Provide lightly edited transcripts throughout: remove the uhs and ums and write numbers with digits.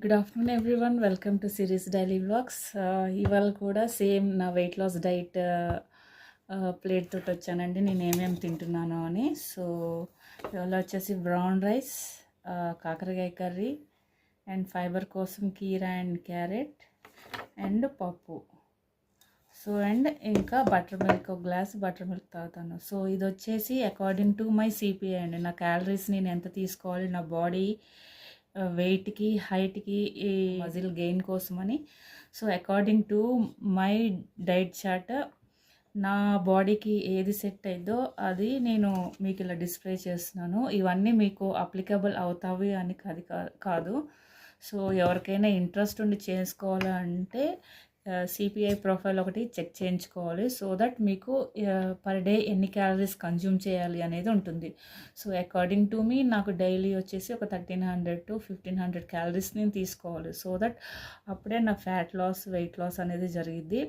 Good afternoon everyone, welcome to series daily vlogs. ఇవాళ కూడా same నా వెయిట్ లాస్ డైట్ ప్లేట్ తోటి వచ్చానండి. నేను ఏమేమి తింటున్నాను అని. సో ఇవాళ వచ్చేసి బ్రౌన్ రైస్, కాకరకాయ కర్రీ అండ్ ఫైబర్ కోసం కీరా అండ్ క్యారెట్ అండ్ పప్పు. సో అండ్ ఇంకా బటర్ మిల్క్, ఒక గ్లాస్ బటర్ మిల్క్ తాగుతాను. సో ఇది వచ్చేసి అకార్డింగ్ టు మై సిపిఐ అండి. నా క్యాలరీస్ నేను ఎంత తీసుకోవాలి, నా బాడీ వెయిట్కి, హైట్కి, ఈ మజిల్ గెయిన్ కోసమని. So according to my diet chart నా బాడీకి ఏది సెట్ అయిందో అది నేను మీకు ఇలా డిస్ప్లే చేస్తున్నాను. ఇవన్నీ మీకు అప్లికబుల్ అవుతావి అని కాదు. సో ఎవరికైనా ఇంట్రెస్ట్ ఉండి చేసుకోవాలంటే సిపిఐ ప్రొఫైల్ ఒకటి చెక్ చేయించుకోవాలి. సో దట్ మీకు పర్ డే ఎన్ని క్యాలరీస్ కన్జ్యూమ్ చేయాలి అనేది ఉంటుంది. సో అకార్డింగ్ టు మీ నాకు డైలీ వచ్చేసి ఒక 1300 to 1500 క్యాలరీస్ నేను తీసుకోవాలి. సో దట్ అప్పుడే నా ఫ్యాట్ లాస్, వెయిట్ లాస్ అనేది జరిగిద్ది.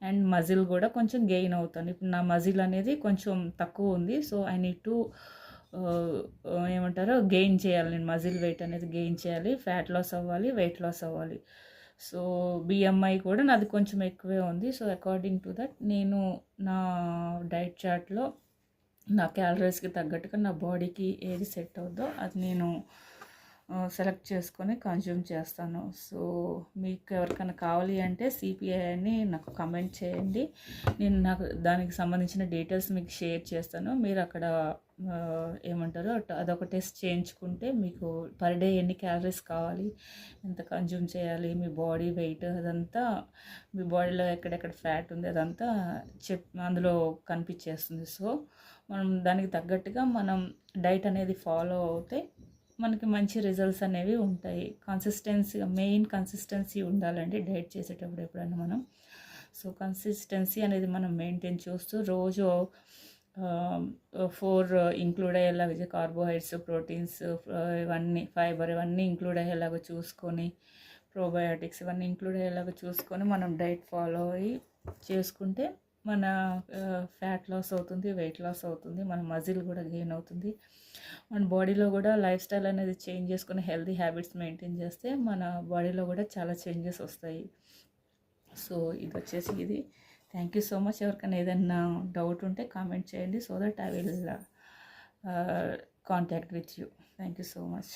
అండ్ మజిల్ కూడా కొంచెం గెయిన్ అవుతాను. ఇప్పుడు నా మజిల్ అనేది కొంచెం తక్కువ ఉంది. సో ఐ నీడ్ టు ఏమంటారో గెయిన్ చేయాలి. నేను మజిల్ వెయిట్ అనేది గెయిన్ చేయాలి, ఫ్యాట్ లాస్ అవ్వాలి, వెయిట్ లాస్ అవ్వాలి. సో బిఎంఐ కూడా నాది కొంచెం ఎక్కువే ఉంది. సో అకార్డింగ్ టు దట్ నేను నా డైట్ చార్ట్లో నా క్యాలరీస్కి తగ్గట్టుగా నా బాడీకి ఏది సెట్ అవుద్దో అది నేను సెలెక్ట్ చేసుకొని కన్జ్యూమ్ చేస్తాను. సో మీకు ఎవరికైనా కావాలి అంటే సిపిఐ అని నాకు కమెంట్ చేయండి. నేను నాకు దానికి సంబంధించిన డీటెయిల్స్ మీకు షేర్ చేస్తాను. మీరు అక్కడ ఏమంటారో అదొక టెస్ట్ చేయించుకుంటే మీకు పర్ డే ఎన్ని క్యాలరీస్ కావాలి, ఎంత కన్జ్యూమ్ చేయాలి, మీ బాడీ వెయిట్ అదంతా, మీ బాడీలో ఎక్కడెక్కడ ఫ్యాట్ ఉంది అదంతా అందులో కనిపించేస్తుంది. సో మనం దానికి తగ్గట్టుగా మనం డైట్ అనేది ఫాలో అవుతే మనకి మంచి రిజల్ట్స్ అనేవి ఉంటాయి. మెయిన్ కన్సిస్టెన్సీ ఉండాలండి డైట్ చేసేటప్పుడు ఎప్పుడైనా మనం. సో కన్సిస్టెన్సీ అనేది మనం మెయింటైన్ చేస్తూ రోజు 4 ఇంక్లూడ్ అయ్యేలాగా కార్బోహైడ్రేట్స్, ప్రోటీన్స్, ఇవన్నీ ఫైబర్ ఇవన్నీ ఇంక్లూడ్ అయ్యేలాగా చూసుకొని, ప్రోబయోటిక్స్ ఇవన్నీ ఇంక్లూడ్ అయ్యేలాగా చూసుకొని మనం డైట్ ఫాలో అయ్యి చేసుకుంటే మన ఫ్యాట్ లాస్ అవుతుంది, వెయిట్ లాస్ అవుతుంది, మన మజిల్ కూడా గెయిన్ అవుతుంది. మన బాడీలో కూడా లైఫ్ స్టైల్ అనేది చేంజ్ చేసుకుని హెల్తీ హ్యాబిట్స్ మెయింటైన్ చేస్తే మన బాడీలో కూడా చాలా చేంజెస్ వస్తాయి. సో ఇది వచ్చేసి ఇది. Thank you so much. ఎవరికైనా ఏదైనా డౌట్ ఉంటే కామెంట్ చేయండి. So that I will contact with you. Thank you so much.